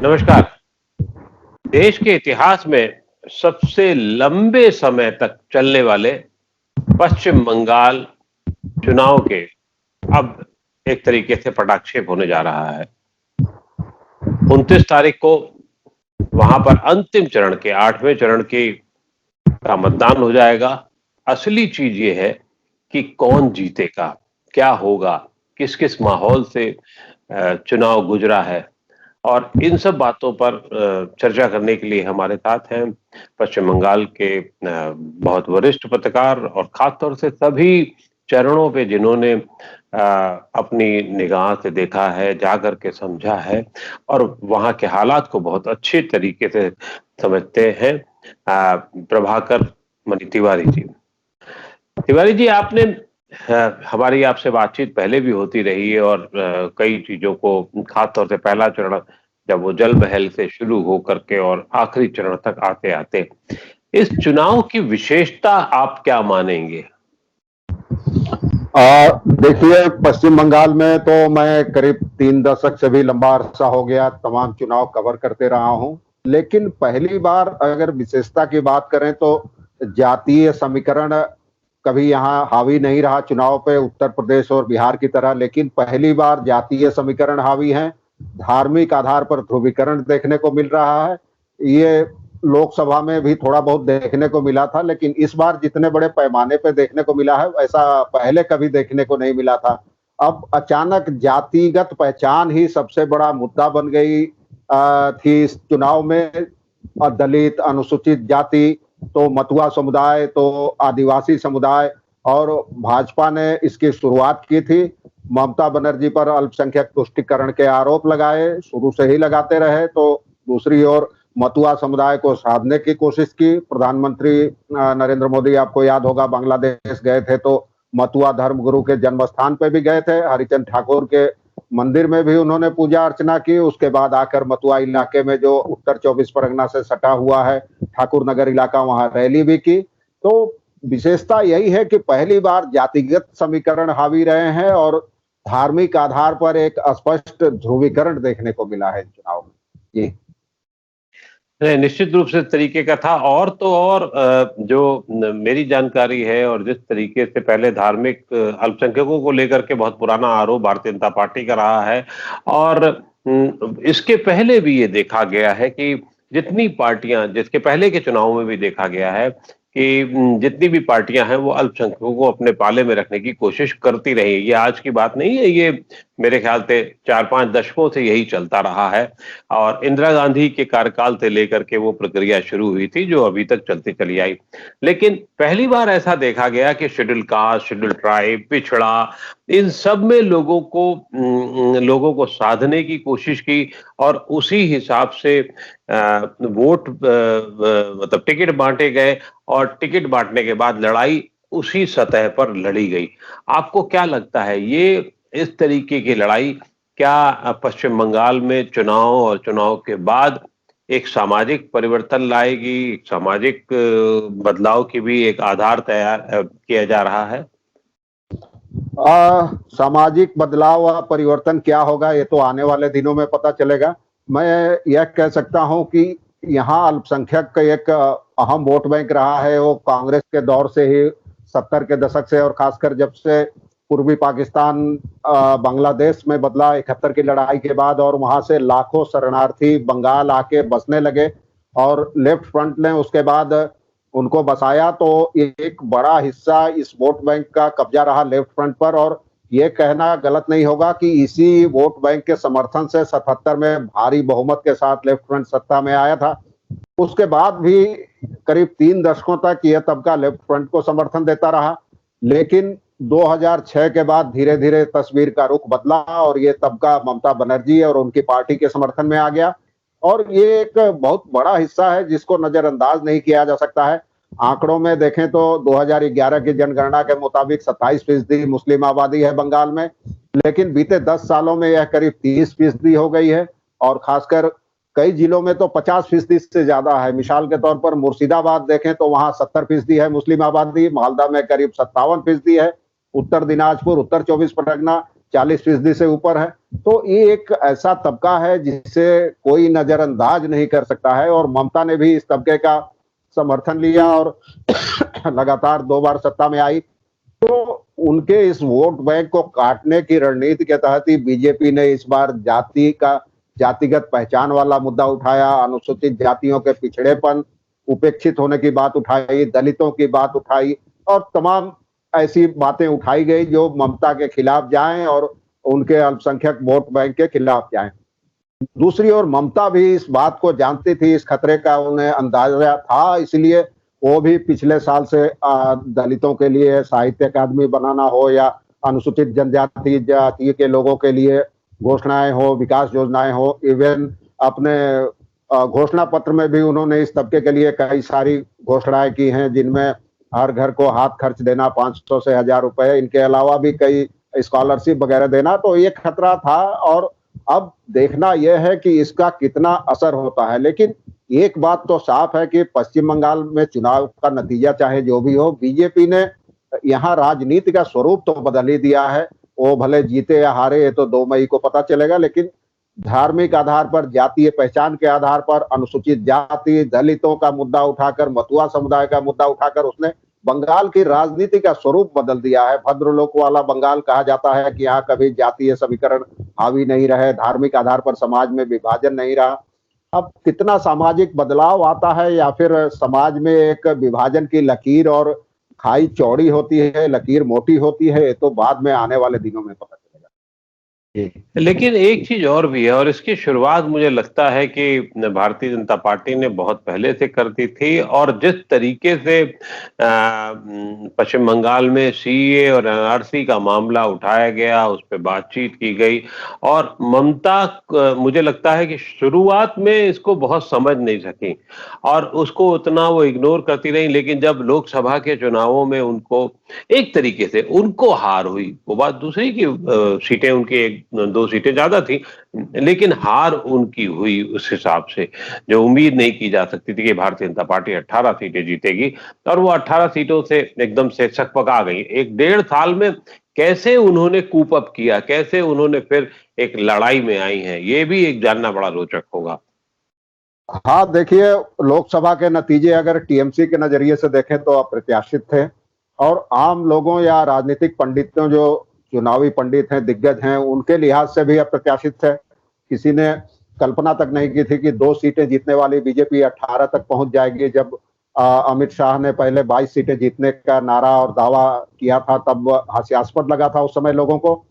नमस्कार। देश के इतिहास में सबसे लंबे समय तक चलने वाले पश्चिम बंगाल चुनाव के अब एक तरीके से पटाक्षेप होने जा रहा है। 29 तारीख को वहां पर अंतिम चरण के 8वें चरण की का मतदान हो जाएगा। असली चीज ये है कि कौन जीतेगा, क्या होगा, किस किस माहौल से चुनाव गुजरा है, और इन सब बातों पर चर्चा करने के लिए हमारे साथ हैं पश्चिम बंगाल के बहुत वरिष्ठ पत्रकार और खासतौर से सभी चरणों पे जिन्होंने अपनी निगाह से देखा है, जा करके समझा है और वहाँ के हालात को बहुत अच्छे तरीके से समझते हैं, प्रभाकर मनी तिवारी जी। तिवारी जी, आपने हमारी आपसे बातचीत पहले भी होती रही है और कई चीजों को, खासतौर से पहला चरण जब वो जल महल से शुरू हो करके और आखिरी चरण तक आते आते इस चुनाव की विशेषता आप क्या मानेंगे? देखिए, पश्चिम बंगाल में तो मैं करीब 3 दशक से भी लंबा अरसा हो गया तमाम चुनाव कवर करते रहा हूं। लेकिन पहली बार अगर विशेषता की बात करें तो जातीय समीकरण कभी यहाँ हावी नहीं रहा चुनाव पे उत्तर प्रदेश और बिहार की तरह, लेकिन पहली बार जातीय समीकरण हावी हैं। धार्मिक आधार पर ध्रुवीकरण देखने को मिल रहा है। ये लोकसभा में भी थोड़ा बहुत देखने को मिला था, लेकिन इस बार जितने बड़े पैमाने पे देखने को मिला है वैसा पहले कभी देखने को नहीं मिला था। अब अचानक जातिगत पहचान ही सबसे बड़ा मुद्दा बन गई थी इस चुनाव में। दलित, अनुसूचित जाति, तो मतुआ समुदाय, तो आदिवासी समुदाय, और भाजपा ने इसकी शुरुआत की थी। ममता बनर्जी पर अल्पसंख्यक तुष्टिकरण के आरोप लगाए, शुरू से ही लगाते रहे। तो दूसरी ओर मतुआ समुदाय को साधने की कोशिश की। प्रधानमंत्री नरेंद्र मोदी, आपको याद होगा, बांग्लादेश गए थे तो मतुआ धर्मगुरु के जन्म स्थान पे भी गए थे। हरिचंद ठाकुर के मंदिर में भी उन्होंने पूजा अर्चना की। उसके बाद आकर मतुआ इलाके में जो उत्तर 24 परगना से सटा हुआ है ठाकुर नगर इलाका, वहां रैली भी की। तो विशेषता यही है कि पहली बार जातिगत समीकरण हावी रहे हैं और धार्मिक आधार पर एक स्पष्ट ध्रुवीकरण देखने को मिला है चुनाव में। जी निश्चित रूप से तरीके का था। और तो और जो मेरी जानकारी है और जिस तरीके से पहले धार्मिक अल्पसंख्यकों को लेकर के बहुत पुराना आरोप भारतीय जनता पार्टी का रहा है, और इसके पहले भी ये देखा गया है कि जितनी पार्टियां, जिसके पहले के चुनाव में भी देखा गया है कि जितनी भी पार्टियां हैं वो अल्पसंख्यकों को अपने पाले में रखने की कोशिश करती रही। ये आज की बात नहीं है, ये मेरे ख्याल से 4-5 दशकों से यही चलता रहा है और इंदिरा गांधी के कार्यकाल से लेकर के वो प्रक्रिया शुरू हुई थी जो अभी तक चलती चली आई। लेकिन पहली बार ऐसा देखा गया कि शेड्यूल कास्ट, शेड्यूल ट्राइब, पिछड़ा, इन सब में लोगों को साधने की कोशिश की और उसी हिसाब से वोट मतलब टिकट बांटे गए और टिकट बांटने के बाद लड़ाई उसी सतह पर लड़ी गई। आपको क्या लगता है, ये इस तरीके की लड़ाई क्या पश्चिम बंगाल में चुनाव और चुनाव के बाद एक सामाजिक परिवर्तन लाएगी, एक सामाजिक बदलाव की भी एक आधार तैयार किया जा रहा है? सामाजिक बदलाव व परिवर्तन क्या होगा ये तो आने वाले दिनों में पता चलेगा। मैं यह कह सकता हूं कि यहाँ अल्पसंख्यक का एक अहम वोट बैंक रहा है। वो कांग्रेस के दौर से ही 70 के दशक से, और खासकर जब से पूर्वी पाकिस्तान बांग्लादेश में बदला 71 की लड़ाई के बाद, और वहां से लाखों शरणार्थी बंगाल आके बसने लगे और लेफ्ट फ्रंट ने उसके बाद उनको बसाया, तो एक बड़ा हिस्सा इस वोट बैंक का कब्जा रहा लेफ्ट फ्रंट पर। और ये कहना गलत नहीं होगा कि इसी वोट बैंक के समर्थन से 77 में भारी बहुमत के साथ लेफ्ट फ्रंट सत्ता में आया था। उसके बाद भी करीब 3 दशकों तक यह तबका लेफ्ट फ्रंट को समर्थन देता रहा, लेकिन 2006 के बाद धीरे धीरे तस्वीर का रुख बदला और ये तबका ममता बनर्जी और उनकी पार्टी के समर्थन में आ गया। और ये एक बहुत बड़ा हिस्सा है जिसको नजरअंदाज नहीं किया जा सकता है। आंकड़ों में देखें तो 2011 की जनगणना के मुताबिक 27% मुस्लिम आबादी है बंगाल में, लेकिन बीते 10 सालों में यह करीब 30% हो गई है। और खासकर कई जिलों में तो 50% से ज्यादा है। मिसाल के तौर पर मुर्शिदाबाद देखें तो वहां 70% है मुस्लिम आबादी, मालदा में करीब 57% है, उत्तर दिनाजपुर, उत्तर 24 परगना, 40% से ऊपर है। तो ये एक ऐसा तबका है जिसे कोई नजरअंदाज नहीं कर सकता है, और ममता ने भी इस तबके का समर्थन लिया और लगातार 2 बार सत्ता में आई। तो उनके इस वोट बैंक को काटने की रणनीति के तहत ही बीजेपी ने इस बार जातिगत पहचान वाला मुद्दा उठाया, अनुसूचित जातियों के पिछड़ेपन, उपेक्षित होने की बात उठाई, दलितों की बात उठाई, और तमाम ऐसी बातें उठाई गई जो ममता के खिलाफ जाएं और उनके अल्पसंख्यक वोट बैंक के खिलाफ जाएं। दूसरी ओर ममता भी इस बात को जानती थी, इस खतरे का उन्हें अंदाजा था, इसलिए वो भी पिछले साल से दलितों के लिए साहित्य अकादमी बनाना हो या अनुसूचित जनजाति जाति के लोगों के लिए घोषणाएं हो, विकास योजनाएं हो, इवन अपने घोषणा पत्र में भी उन्होंने इस तबके के लिए कई सारी घोषणाएं की हैं, जिनमें हर घर को हाथ खर्च देना 500 से 1000 रुपए, इनके अलावा भी कई स्कॉलरशिप वगैरह देना। तो ये खतरा था, और अब देखना यह है कि इसका कितना असर होता है। लेकिन एक बात तो साफ है कि पश्चिम बंगाल में चुनाव का नतीजा चाहे जो भी हो, बीजेपी ने यहाँ राजनीति का स्वरूप तो बदल ही दिया है। वो भले जीते या हारे, ये तो 2 मई को पता चलेगा, लेकिन धार्मिक आधार पर, जातीय पहचान के आधार पर, अनुसूचित जाति, दलितों का मुद्दा उठाकर, मथुआ समुदाय का मुद्दा उठाकर उसने बंगाल की राजनीति का स्वरूप बदल दिया है। भद्रलोक वाला बंगाल कहा जाता है कि यहाँ कभी जातीय समीकरण हावी नहीं रहे, धार्मिक आधार पर समाज में विभाजन नहीं रहा। अब कितना सामाजिक बदलाव आता है या फिर समाज में एक विभाजन की लकीर और खाई चौड़ी होती है, लकीर मोटी होती है, ये तो बाद में आने वाले दिनों में पता चलेगा। लेकिन एक चीज और भी है, और इसकी शुरुआत मुझे लगता है कि भारतीय जनता पार्टी ने बहुत पहले से कर दी थी, और जिस तरीके से पश्चिम बंगाल में सीए और एनआरसी का मामला उठाया गया, उस पर बातचीत की गई, और ममता मुझे लगता है कि शुरुआत में इसको बहुत समझ नहीं सकी और उसको उतना वो इग्नोर करती रही। लेकिन जब लोकसभा के चुनावों में उनको एक तरीके से उनको हार हुई, वो बात दूसरी की सीटें उनकी 2 सीटें ज्यादा थी, लेकिन हार उनकी हुई उस हिसाब से जो उम्मीद नहीं की जा सकती थी कि भारतीय जनता पार्टी 18 सीटें जीतेगी, और वो 18 सीटों से एकदम से छकपका गई। 1 डेढ़ साल में कैसे उन्होंने कूप अप किया, कैसे उन्होंने फिर एक लड़ाई में आई हैं, ये भी एक जानना बड़ा रोचक होगा। हाँ, देखिए, लोकसभा के नतीजे अगर टीएमसी के नजरिए से देखें तो अप्रत्याशित थे, और आम लोगों या राजनीतिक पंडितों, जो चुनावी पंडित हैं, दिग्गज हैं, उनके लिहाज से भी अप्रत्याशित थे। किसी ने कल्पना तक नहीं की थी कि 2 सीटें जीतने वाली बीजेपी 18 तक पहुंच जाएगी। जब अमित शाह ने पहले 22 सीटें जीतने का नारा और दावा किया था, तब हास्यास्पद लगा था उस समय लोगों को।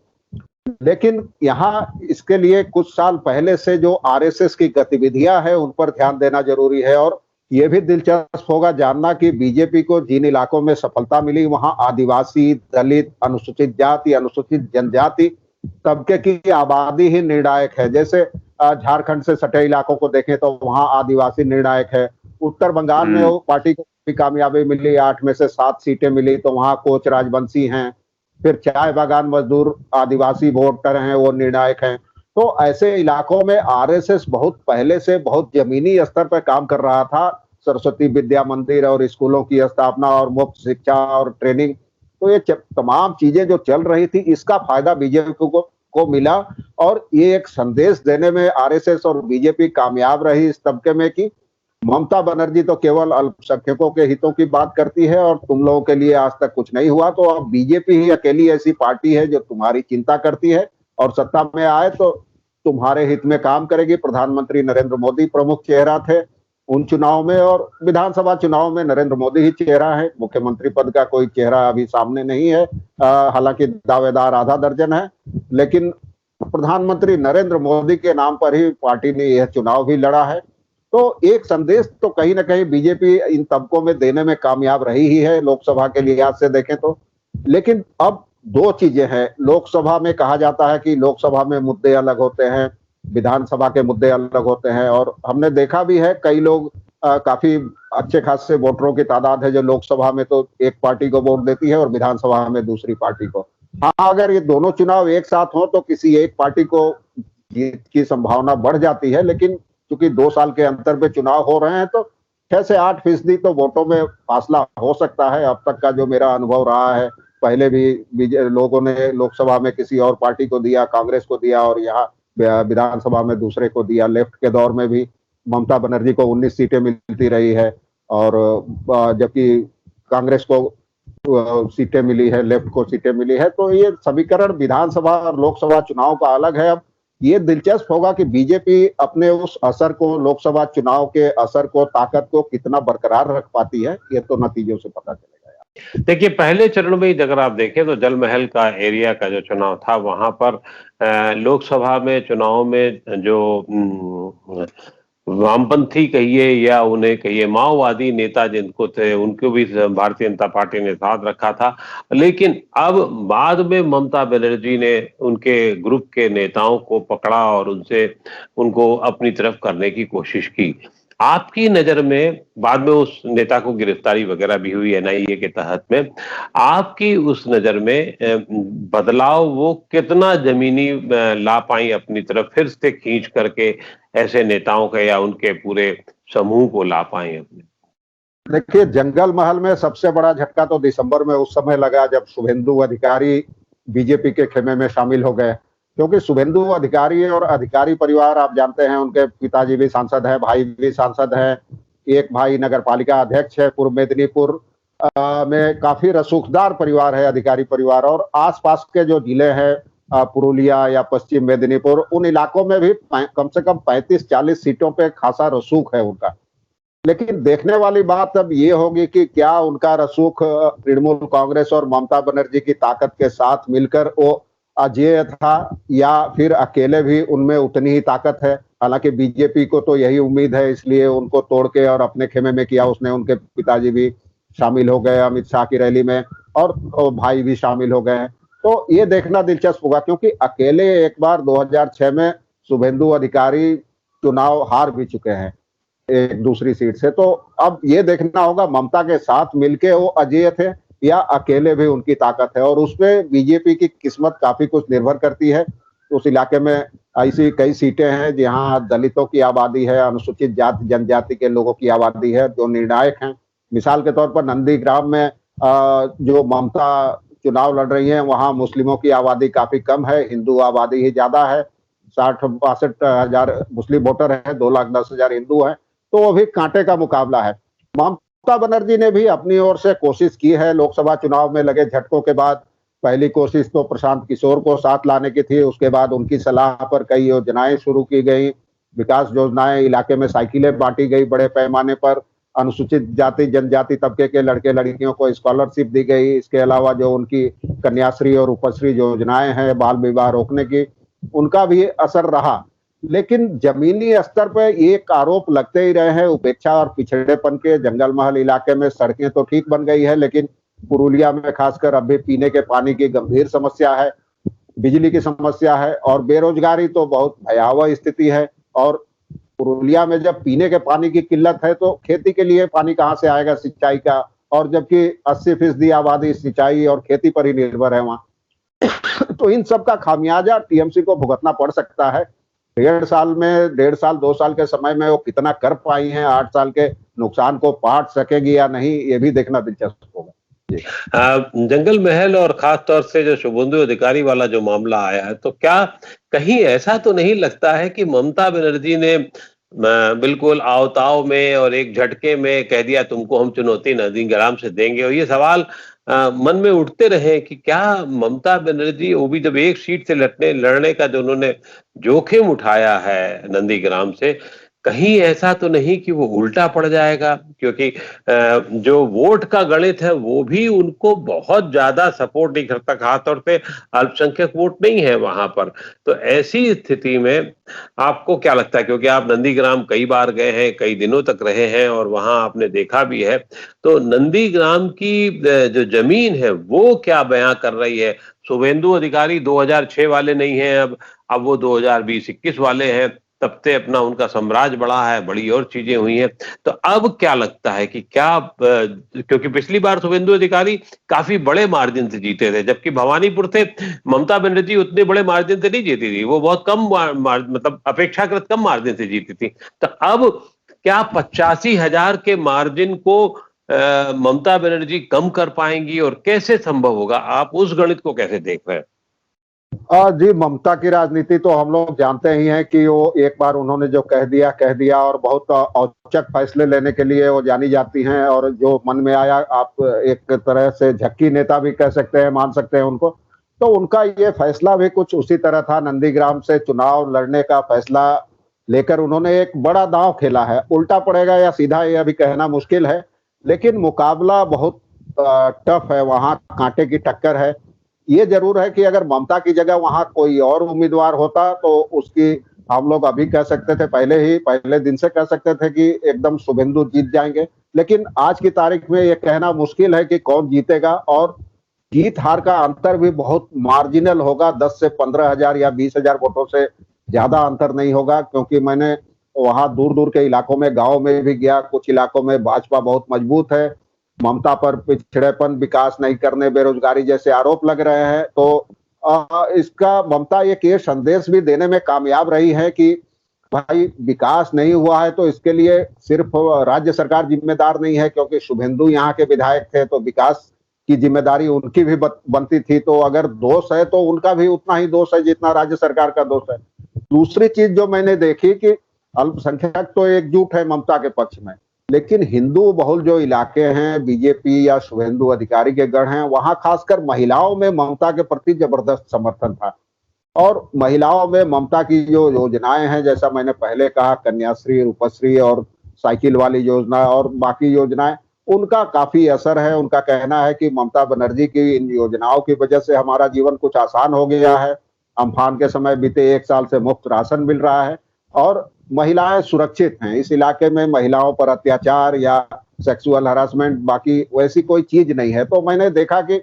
लेकिन यहाँ इसके लिए कुछ साल पहले से जो आरएसएस की गतिविधियां हैं, उन पर ध्यान देना जरूरी है। और ये भी दिलचस्प होगा जानना कि बीजेपी को जिन इलाकों में सफलता मिली, वहां आदिवासी, दलित, अनुसूचित जाति, अनुसूचित जनजाति तबके की आबादी ही निर्णायक है। जैसे झारखंड से सटे इलाकों को देखें तो वहां आदिवासी निर्णायक है। उत्तर बंगाल में वो पार्टी को भी कामयाबी मिली, 8 में से 7 सीटें मिली, तो वहां कोच राजवंशी हैं। फिर चाय बागान मजदूर आदिवासी वोटर हैं, वो निर्णायक हैं। तो ऐसे इलाकों में आरएसएस बहुत पहले से बहुत जमीनी स्तर पर काम कर रहा था। सरस्वती विद्या मंदिर और स्कूलों की स्थापना और मुफ्त शिक्षा और ट्रेनिंग, तो ये तमाम चीजें जो चल रही थी, इसका फायदा बीजेपी को मिला। और ये एक संदेश देने में आरएसएस और बीजेपी कामयाब रही इस तबके में कि ममता बनर्जी तो केवल अल्पसंख्यकों के हितों की बात करती है और तुम लोगों के लिए आज तक कुछ नहीं हुआ। तो अब बीजेपी ही अकेली ऐसी पार्टी है जो तुम्हारी चिंता करती है और सत्ता में आए तो तुम्हारे हित में काम करेगी। प्रधानमंत्री नरेंद्र मोदी प्रमुख चेहरा थे उन चुनाव में, और विधानसभा चुनाव में नरेंद्र मोदी ही चेहरा है। मुख्यमंत्री पद का कोई चेहरा अभी सामने नहीं है, हालांकि दावेदार आधा दर्जन है, लेकिन प्रधानमंत्री नरेंद्र मोदी के नाम पर ही पार्टी ने यह चुनाव भी लड़ा है। तो एक संदेश तो कहीं ना कहीं बीजेपी इन तबकों में देने में कामयाब रही ही है, लोकसभा के लिहाज से देखें तो। लेकिन अब 2 चीजें हैं। लोकसभा में कहा जाता है कि लोकसभा में मुद्दे अलग होते हैं, विधानसभा के मुद्दे अलग होते हैं, और हमने देखा भी है कई लोग काफी अच्छे खासे वोटरों की तादाद है जो लोकसभा में तो एक पार्टी को वोट देती है और विधानसभा में दूसरी पार्टी को। हाँ, अगर ये दोनों चुनाव एक साथ हो तो किसी एक पार्टी को जीत की संभावना बढ़ जाती है, लेकिन क्योंकि 2 साल के अंतर पे चुनाव हो रहे हैं तो 6 से 8% तो वोटों में फासला हो सकता है। अब तक का जो मेरा अनुभव रहा है पहले भी लोगों ने लोकसभा में किसी और पार्टी को दिया, कांग्रेस को दिया, और यहाँ विधानसभा में दूसरे को दिया। लेफ्ट के दौर में भी ममता बनर्जी को 19 सीटें मिलती रही है, और जबकि कांग्रेस को सीटें मिली है, लेफ्ट को सीटें मिली है। तो ये समीकरण विधानसभा और लोकसभा चुनाव का अलग है। अब ये दिलचस्प होगा कि बीजेपी अपने उस असर को, लोकसभा चुनाव के असर को, ताकत को कितना बरकरार रख पाती है, ये तो नतीजों से पता चलेगा। देखिए, पहले चरण में अगर आप देखें तो जल महल का एरिया का जो चुनाव था, वहां पर लोकसभा में चुनाव में जो वामपंथी कहिए या उन्हें कहिए माओवादी नेता जिनको थे, उनको भी भारतीय जनता पार्टी ने साथ रखा था। लेकिन अब बाद में ममता बनर्जी ने उनके ग्रुप के नेताओं को पकड़ा और उनको अपनी तरफ करने की कोशिश की। आपकी नजर में बाद में उस नेता को गिरफ्तारी वगैरह भी हुई एनआईए के तहत में, आपकी उस नजर में बदलाव वो कितना जमीनी ला पाई अपनी तरफ, फिर से खींच करके ऐसे नेताओं के या उनके पूरे समूह को ला पाए अपने? देखिए, जंगल महल में सबसे बड़ा झटका तो दिसंबर में उस समय लगा जब शुभेंदु अधिकारी बीजेपी के खेमे में शामिल हो गए। क्योंकि शुभेंदु अधिकारी और अधिकारी परिवार, आप जानते हैं, उनके पिताजी भी सांसद हैं, भाई भी सांसद हैं, एक भाई नगर पालिका अध्यक्ष है पूर्व मेदिनीपुर में। काफी रसूखदार परिवार है अधिकारी परिवार। और आसपास के जो जिले हैं, पुरुलिया या पश्चिम मेदिनीपुर, उन इलाकों में भी कम से कम 35-40 सीटों पे खासा रसूख है उनका। लेकिन देखने वाली बात अब ये होगी कि क्या उनका रसूख तृणमूल कांग्रेस और ममता बनर्जी की ताकत के साथ मिलकर वो अजेय था, या फिर अकेले भी उनमें उतनी ही ताकत है। हालांकि बीजेपी को तो यही उम्मीद है, इसलिए उनको तोड़ के और अपने खेमे में किया उसने। उनके पिताजी भी शामिल हो गए अमित शाह की रैली में, और भाई भी शामिल हो गए हैं। तो ये देखना दिलचस्प होगा, क्योंकि अकेले एक बार 2006 में शुभेंदु अधिकारी चुनाव हार भी चुके हैं एक दूसरी सीट से। तो अब ये देखना होगा ममता के साथ मिलके वो अजेय थे या अकेले भी उनकी ताकत है। और उसमें बीजेपी की किस्मत काफी कुछ निर्भर करती है। उस इलाके में ऐसी कई सीटें हैं जहां दलितों की आबादी है, अनुसूचित जाति जनजाति के लोगों की आबादी है, जो निर्णायक हैं। मिसाल के तौर पर नंदीग्राम में जो ममता चुनाव लड़ रही है, वहां मुस्लिमों की आबादी काफी कम है, हिंदू आबादी ही ज्यादा है। 60-62 हजार मुस्लिम वोटर है, 2,10,000 हिंदू है। तो वो भी कांटे का मुकाबला है। ममता बनर्जी ने भी अपनी ओर से कोशिश की है। लोकसभा चुनाव में लगे झटकों के बाद पहली कोशिश तो प्रशांत किशोर को साथ लाने की थी। उसके बाद उनकी सलाह पर कई योजनाएं शुरू की गई, विकास योजनाएं, इलाके में साइकिलें बांटी गई बड़े पैमाने पर, अनुसूचित जाति जनजाति तबके के लड़के लड़कियों को स्कॉलरशिप दी गई। इसके अलावा जो उनकी कन्याश्री और उपश्री योजनाएं हैं बाल विवाह रोकने की, उनका भी असर रहा। लेकिन जमीनी स्तर पर एक आरोप लगते ही रहे हैं उपेक्षा और पिछड़ेपन के। जंगल महल इलाके में सड़कें तो ठीक बन गई है, लेकिन पुरुलिया में खासकर अब भी पीने के पानी की गंभीर समस्या है, बिजली की समस्या है, और बेरोजगारी तो बहुत भयावह स्थिति है। और पुरुलिया में जब पीने के पानी की किल्लत है तो खेती के लिए पानी कहाँ से आएगा, सिंचाई का? और जबकि 80% आबादी सिंचाई और खेती पर ही निर्भर है वहां। तो इन सब का खामियाजा टीएमसी को भुगतना पड़ सकता है। 1.5 साल 2 साल के समय में वो कितना कर पाई हैं, 8 साल के नुकसान को पाट सकेगी या नहीं, ये भी देखना दिलचस्प होगा। जंगल महल और खास तौर से जो शुभेंदु अधिकारी वाला जो मामला आया है, तो क्या कहीं ऐसा तो नहीं लगता है कि ममता बनर्जी ने बिल्कुल आवताव में और एक झटके में कह दिया तुमको हम चुनौती नंदीग्राम से देंगे? और ये सवाल मन में उठते रहे कि क्या ममता बनर्जी, वो भी जब एक सीट से लड़ने का जो उन्होंने जोखिम उठाया है नंदीग्राम से, कहीं ऐसा तो नहीं कि वो उल्टा पड़ जाएगा? क्योंकि जो वोट का गणित है वो भी उनको बहुत ज्यादा सपोर्ट नहीं करता, खासतौर से अल्पसंख्यक वोट नहीं है वहां पर। तो ऐसी स्थिति में आपको क्या लगता है, क्योंकि आप नंदीग्राम कई बार गए हैं, कई दिनों तक रहे हैं और वहां आपने देखा भी है, तो नंदीग्राम की जो जमीन है वो क्या बयां कर रही है? शुभेंदु अधिकारी 2006 वाले नहीं है, अब वो 2020-21 वाले हैं। तब से अपना उनका साम्राज्य बढ़ा है, बड़ी और चीजें हुई हैं। तो अब क्या लगता है कि क्या, क्योंकि पिछली बार शुभेंदु अधिकारी काफी बड़े मार्जिन से जीते थे, जबकि भवानीपुर से ममता बनर्जी उतने बड़े मार्जिन से नहीं जीती थी, वो बहुत कम मतलब अपेक्षाकृत कम मार्जिन से जीती थी। तो अब क्या 85,000 के मार्जिन को ममता बनर्जी कम कर पाएंगी और कैसे संभव होगा? आप उस गणित को कैसे देख रहे हैं? जी, ममता की राजनीति तो हम लोग जानते ही हैं कि वो एक बार उन्होंने जो कह दिया और बहुत औचक फैसले लेने के लिए वो जानी जाती हैं, और जो मन में आया आप एक तरह से झक्की नेता भी कह सकते हैं, मान सकते हैं उनको। तो उनका ये फैसला भी कुछ उसी तरह था, नंदीग्राम से चुनाव लड़ने का फैसला लेकर उन्होंने एक बड़ा दांव खेला है। उल्टा पड़ेगा या सीधा ये अभी कहना मुश्किल है, लेकिन मुकाबला बहुत टफ है, वहाँ कांटे की टक्कर है। ये जरूर है कि अगर ममता की जगह वहां कोई और उम्मीदवार होता तो उसकी हम लोग अभी कह सकते थे, पहले दिन से कह सकते थे कि एकदम शुभेंदु जीत जाएंगे। लेकिन आज की तारीख में ये कहना मुश्किल है कि कौन जीतेगा, और जीत हार का अंतर भी बहुत मार्जिनल होगा, 10 से 15,000 या 20,000 वोटों से ज्यादा अंतर नहीं होगा। क्योंकि मैंने वहां दूर दूर के इलाकों में, गांव में भी गया, कुछ इलाकों में भाजपा बहुत मजबूत है, ममता पर पिछड़ेपन, विकास नहीं करने, बेरोजगारी जैसे आरोप लग रहे हैं। तो इसका ममता एक ये संदेश भी देने में कामयाब रही है कि भाई विकास नहीं हुआ है तो इसके लिए सिर्फ राज्य सरकार जिम्मेदार नहीं है, क्योंकि शुभेंदु यहाँ के विधायक थे तो विकास की जिम्मेदारी उनकी भी बनती थी। तो अगर दोष है तो उनका भी उतना ही दोष है जितना राज्य सरकार का दोष है। दूसरी चीज जो मैंने देखी कि अल्पसंख्यक तो एकजुट है ममता के पक्ष में, लेकिन हिंदू बहुल जो इलाके हैं, बीजेपी या शुभेंदु अधिकारी के गढ़ हैं, वहां खासकर महिलाओं में ममता के प्रति जबरदस्त समर्थन था। और महिलाओं में ममता की जो योजनाएं हैं, जैसा मैंने पहले कहा, कन्याश्री, रूपश्री और साइकिल वाली योजना और बाकी योजनाएं, उनका काफी असर है। उनका कहना है कि ममता बनर्जी की इन योजनाओं की वजह से हमारा जीवन कुछ आसान हो गया है। अम्फान के समय बीते 1 साल से मुफ्त राशन मिल रहा है और महिलाएं सुरक्षित हैं। इस इलाके में महिलाओं पर अत्याचार या सेक्सुअल हरासमेंट बाकी वैसी कोई चीज नहीं है। तो मैंने देखा कि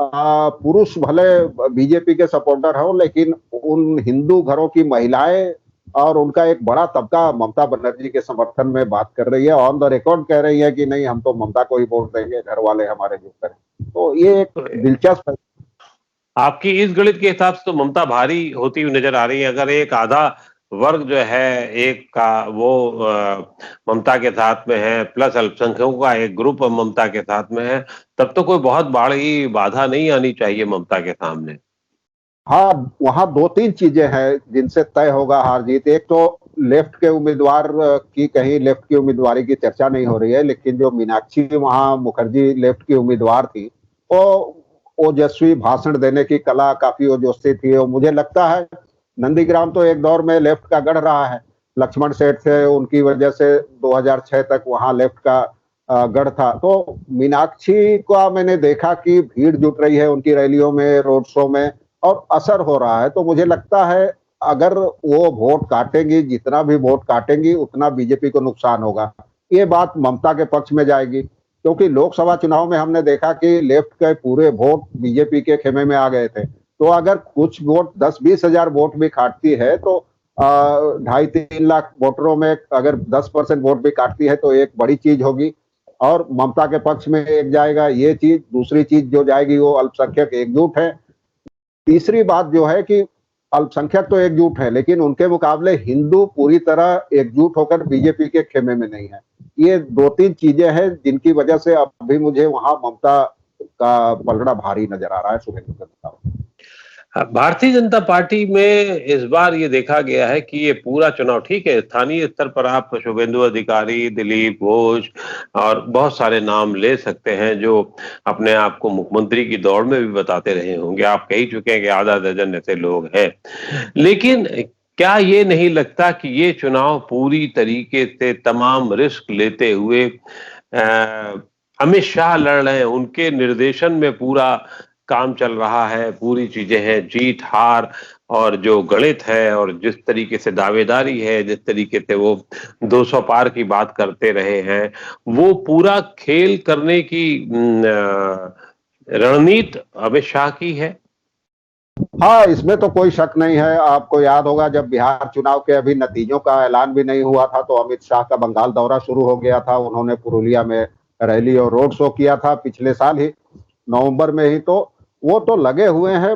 पुरुष भले बीजेपी के सपोर्टर हो, लेकिन उन हिंदू घरों की महिलाएं और उनका एक बड़ा तबका ममता बनर्जी के समर्थन में बात कर रही है, ऑन द रिकॉर्ड कह रही है कि नहीं, हम तो ममता को ही वोट देंगे, घर वाले हमारे जो करें। तो ये एक दिलचस्प है। आपकी इस गणित के हिसाब से तो ममता भारी होती हुई नजर आ रही है। अगर एक आधा वर्ग जो है, एक का वो ममता के साथ में है, प्लस अल्पसंख्यकों का एक ग्रुप ममता के साथ में है, तब तो कोई बहुत बड़ी बाधा नहीं आनी चाहिए ममता के सामने। हाँ, वहाँ 2-3 चीजें हैं जिनसे तय होगा हार जीत। एक तो लेफ्ट के उम्मीदवार की, कहीं लेफ्ट की उम्मीदवारी की चर्चा नहीं हो रही है, लेकिन जो मीनाक्षी वहाँ मुखर्जी लेफ्ट की उम्मीदवार थी, वो ओजस्वी भाषण देने की कला काफी ओजस्वी थी। और मुझे लगता है नंदीग्राम तो एक दौर में लेफ्ट का गढ़ रहा है, लक्ष्मण सेठ थे, उनकी वजह से 2006 तक वहां लेफ्ट का गढ़ था। तो मीनाक्षी का मैंने देखा कि भीड़ जुट रही है उनकी रैलियों में, रोड शो में, और असर हो रहा है। तो मुझे लगता है अगर वो वोट काटेंगी, जितना भी वोट काटेंगी उतना बीजेपी को नुकसान होगा। ये बात ममता के पक्ष में जाएगी, क्योंकि लोकसभा चुनाव में हमने देखा कि लेफ्ट के पूरे वोट बीजेपी के खेमे में आ गए थे। तो अगर कुछ वोट 10-20 हजार वोट भी काटती है तो 2.5-3 लाख वोटरों में अगर 10% वोट भी काटती है तो एक बड़ी चीज होगी, और ममता के पक्ष में एक जाएगा ये चीज। दूसरी चीज जो जाएगी वो अल्पसंख्यक एकजुट है। तीसरी बात जो है कि अल्पसंख्यक तो एकजुट है, लेकिन उनके मुकाबले हिंदू पूरी तरह एकजुट होकर बीजेपी के खेमे में नहीं है। ये 2-3 चीजें हैं जिनकी वजह से अभी मुझे वहां ममता का पलड़ा भारी नजर आ रहा है शुभेंदु के मुकाबले। भारतीय जनता पार्टी में इस बार ये देखा गया है कि ये पूरा चुनाव, ठीक है, स्थानीय स्तर पर आप शुभेंदु अधिकारी, दिलीप घोष और बहुत सारे नाम ले सकते हैं जो अपने आप को मुख्यमंत्री की दौड़ में भी बताते रहे होंगे। आप कह ही चुके हैं कि आधा दर्जन ऐसे लोग हैं। लेकिन क्या ये नहीं लगता कि ये चुनाव पूरी तरीके से तमाम रिस्क लेते हुए अमित शाह लड़ रहे हैं, उनके निर्देशन में पूरा काम चल रहा है, पूरी चीजें हैं, जीत हार और जो गणित है और जिस तरीके से दावेदारी है, जिस तरीके से वो 200 पार की बात करते रहे हैं, वो पूरा खेल करने की रणनीति अमित शाह की है। हाँ, इसमें तो कोई शक नहीं है। आपको याद होगा जब बिहार चुनाव के अभी नतीजों का ऐलान भी नहीं हुआ था तो अमित शाह का बंगाल दौरा शुरू हो गया था। उन्होंने पुरुलिया में रैली और रोड शो किया था पिछले साल ही, नवंबर में ही। तो वो तो लगे हुए हैं।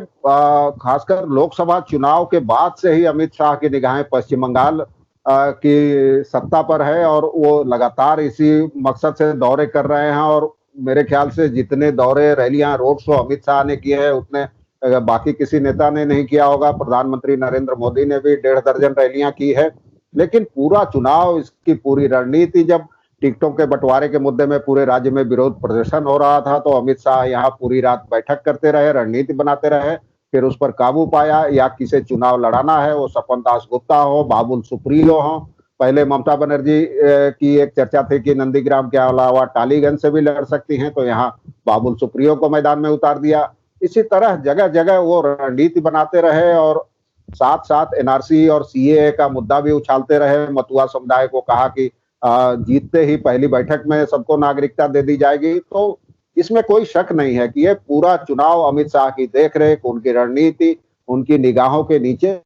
खासकर लोकसभा चुनाव के बाद से ही अमित शाह की निगाहें पश्चिम बंगाल की सत्ता पर है और वो लगातार इसी मकसद से दौरे कर रहे हैं। और मेरे ख्याल से जितने दौरे, रैलियां, रोड शो अमित शाह ने किए हैं उतने बाकी किसी नेता ने नहीं किया होगा। प्रधानमंत्री नरेंद्र मोदी ने भी 1.5 दर्जन रैलियां की है। लेकिन पूरा चुनाव, इसकी पूरी रणनीति, जब टिकटों के बंटवारे के मुद्दे में पूरे राज्य में विरोध प्रदर्शन हो रहा था तो अमित शाह यहाँ पूरी रात बैठक करते रहे, रणनीति बनाते रहे, फिर उस पर काबू पाया। या किसे चुनाव लड़ाना है, वो सपन दास गुप्ता हो, बाबुल सुप्रियो हो। पहले ममता बनर्जी की एक चर्चा थी कि नंदीग्राम के अलावा टालीगंज से भी लड़ सकती हैं, तो यहाँ बाबुल सुप्रियो को मैदान में उतार दिया। इसी तरह जगह जगह वो रणनीति बनाते रहे और साथ साथ एनआरसी और सीएए का मुद्दा भी उछालते रहे। मतुआ समुदाय को कहा कि जीतते ही पहली बैठक में सबको नागरिकता दे दी जाएगी। तो इसमें कोई शक नहीं है कि ये पूरा चुनाव अमित शाह की देखरेख, उनकी रणनीति, उनकी निगाहों के नीचे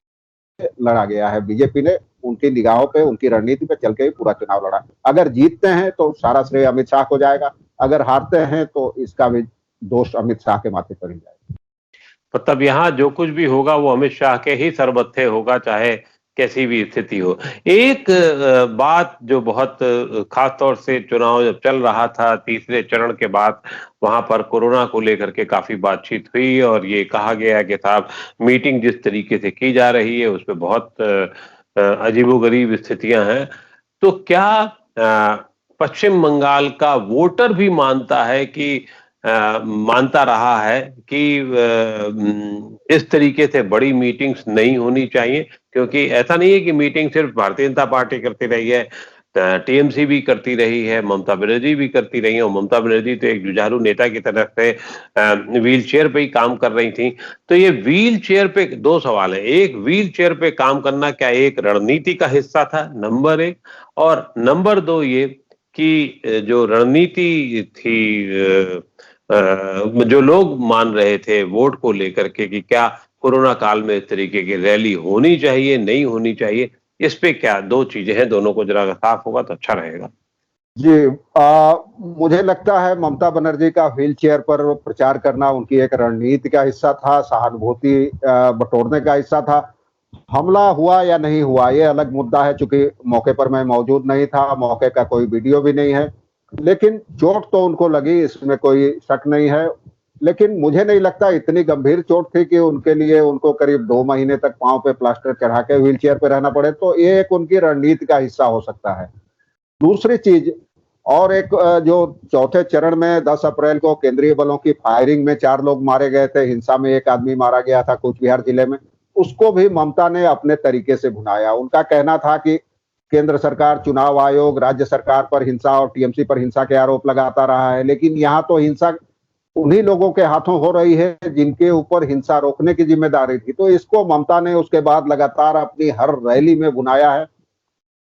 लड़ा गया है। बीजेपी ने उनकी निगाहों पे, उनकी रणनीति पे चल के ही पूरा चुनाव लड़ा। अगर जीतते हैं तो सारा श्रेय अमित शाह को जाएगा, अगर हारते हैं तो इसका भी दोष अमित शाह के माथे पर ही जाएगा। मतलब यहाँ जो कुछ भी होगा वो अमित शाह के ही सरबत्थे होगा, चाहे कैसी भी स्थिति हो। एक बात जो बहुत खास तौर से चुनाव जब चल रहा था तीसरे चरण के बाद, वहां पर कोरोना को लेकर के काफी बातचीत हुई और ये कहा गया कि साहब मीटिंग जिस तरीके से की जा रही है उसमें बहुत अजीबोगरीब स्थितियां हैं। तो क्या पश्चिम बंगाल का वोटर भी मानता है कि मानता रहा है कि इस तरीके से बड़ी मीटिंग्स नहीं होनी चाहिए? क्योंकि ऐसा नहीं है कि मीटिंग सिर्फ भारतीय जनता पार्टी करती रही है, टीएमसी भी करती रही है, ममता बनर्जी भी करती रही है। और ममता बनर्जी तो एक जुझारू नेता की तरफ से व्हील चेयर पे ही काम कर रही थी। तो ये व्हील चेयर पे दो सवाल है। एक, व्हील चेयर पे काम करना क्या एक रणनीति का हिस्सा था, नंबर एक? और नंबर दो ये कि जो रणनीति थी, जो लोग मान रहे थे वोट को लेकर के कि क्या कोरोना काल में इस तरीके की रैली होनी चाहिए, नहीं होनी चाहिए, इस पे क्या दो चीजें हैं, दोनों को जरा साफ होगा तो अच्छा रहेगा। जी, मुझे लगता है ममता बनर्जी का व्हील चेयर पर प्रचार करना उनकी एक रणनीति का हिस्सा था, सहानुभूति बटोरने का हिस्सा था। हमला हुआ या नहीं हुआ ये अलग मुद्दा है, चूंकि मौके पर मैं मौजूद नहीं था, मौके का कोई वीडियो भी नहीं है। लेकिन चोट तो उनको लगी, इसमें कोई शक नहीं है। लेकिन मुझे नहीं लगता इतनी गंभीर चोट थी कि उनके लिए उनको करीब 2 महीने तक पांव पे प्लास्टर चढ़ा के व्हील चेयर पे रहना पड़े। तो ये एक उनकी रणनीति का हिस्सा हो सकता है। दूसरी चीज, और एक जो चौथे चरण में 10 अप्रैल को केंद्रीय बलों की फायरिंग में 4 लोग मारे गए थे, हिंसा में 1 आदमी मारा गया था कूच बिहार जिले में, उसको भी ममता ने अपने तरीके से भुनाया। उनका कहना था कि केंद्र सरकार, चुनाव आयोग राज्य सरकार पर हिंसा और टीएमसी पर हिंसा के आरोप लगाता रहा है, लेकिन यहाँ तो हिंसा उन्हीं लोगों के हाथों हो रही है जिनके ऊपर हिंसा रोकने की जिम्मेदारी थी। तो इसको ममता ने उसके बाद लगातार अपनी हर रैली में भुनाया है।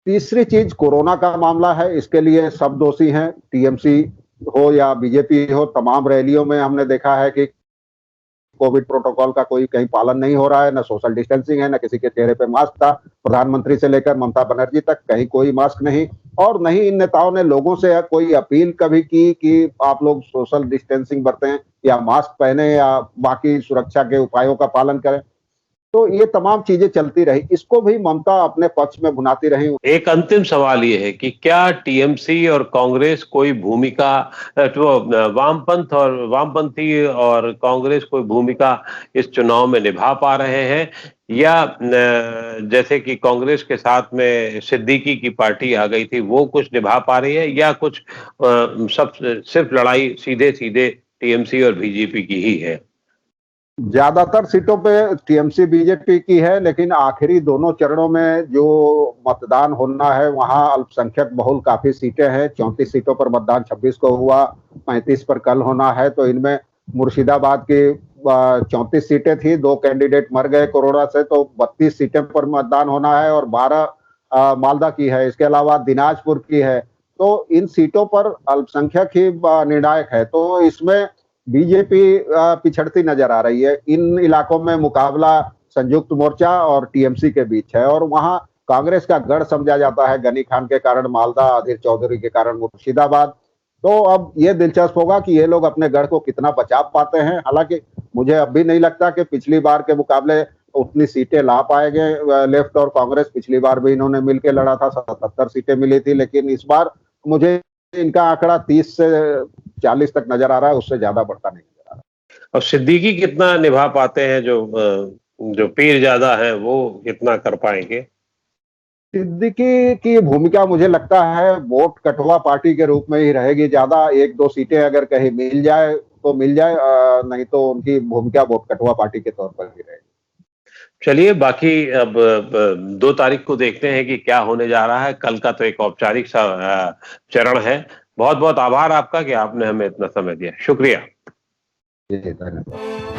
तीसरी चीज कोरोना का मामला है, इसके लिए सब दोषी हैं, टीएमसी हो या बीजेपी हो। तमाम रैलियों में हमने देखा है कि कोविड प्रोटोकॉल का कोई कहीं पालन नहीं हो रहा है, न सोशल डिस्टेंसिंग है, न किसी के चेहरे पे मास्क था। प्रधानमंत्री से लेकर ममता बनर्जी तक कहीं कोई मास्क नहीं, और नहीं इन नेताओं ने लोगों से कोई अपील कभी की कि आप लोग सोशल डिस्टेंसिंग बरतें या मास्क पहने या बाकी सुरक्षा के उपायों का पालन करें। तो ये तमाम चीजें चलती रही, इसको भी ममता अपने पक्ष में भुनाती रही। एक अंतिम सवाल ये है कि क्या टीएमसी और कांग्रेस कोई भूमिका, वामपंथ और वामपंथी और कांग्रेस कोई भूमिका इस चुनाव में निभा पा रहे हैं, या जैसे कि कांग्रेस के साथ में सिद्दीकी की पार्टी आ गई थी वो कुछ निभा पा रही है, या कुछ सब सिर्फ लड़ाई सीधे सीधे टीएमसी और बीजेपी की ही है? ज्यादातर सीटों पे टीएमसी बीजेपी की है, लेकिन आखिरी दोनों चरणों में जो मतदान होना है वहां अल्पसंख्यक बहुल काफी सीटें हैं। 34 सीटों पर मतदान 26 को हुआ, 35 पर कल होना है। तो इनमें मुर्शिदाबाद की 34 सीटें थी, 2 कैंडिडेट मर गए कोरोना से, तो 32 सीटें पर मतदान होना है, और 12 मालदा की है। इसके अलावा दिनाजपुर की है। तो इन सीटों पर अल्पसंख्यक ही निर्णायक है। तो इसमें बीजेपी पिछड़ती नजर आ रही है। इन इलाकों में मुकाबला संयुक्त मोर्चा और टीएमसी के बीच है, और वहां कांग्रेस का गढ़ समझा जाता है, गनी खान के कारण मालदा, अधीर चौधरी के कारण मुर्शिदाबाद। तो अब ये दिलचस्प होगा कि ये लोग अपने गढ़ को कितना बचा पाते हैं। हालांकि मुझे अब भी नहीं लगता कि पिछली बार के मुकाबले उतनी सीटें ला पाएंगे। लेफ्ट और कांग्रेस पिछली बार भी इन्होंने मिलकर लड़ा था, 77 सीटें मिली थी, लेकिन इस बार मुझे इनका आंकड़ा 30 से 40 तक नजर आ रहा है, उससे ज्यादा बढ़ता नहीं नजर आ रहा। और सिद्दीकी कितना निभा पाते हैं, जो पीर ज्यादा है वो कितना कर पाएंगे? सिद्दीकी की भूमिका मुझे लगता है वोट कटवा पार्टी के रूप में ही रहेगी ज्यादा। एक दो सीटें अगर कहीं मिल जाए तो मिल जाए, नहीं तो उनकी भूमिका वोट कटवा पार्टी के तौर पर ही रहेगी। चलिए, बाकी अब 2 तारीख को देखते हैं कि क्या होने जा रहा है। कल का तो एक औपचारिक सा चरण है। बहुत बहुत आभार आपका कि आपने हमें इतना समय दिया। शुक्रिया। जी धन्यवाद।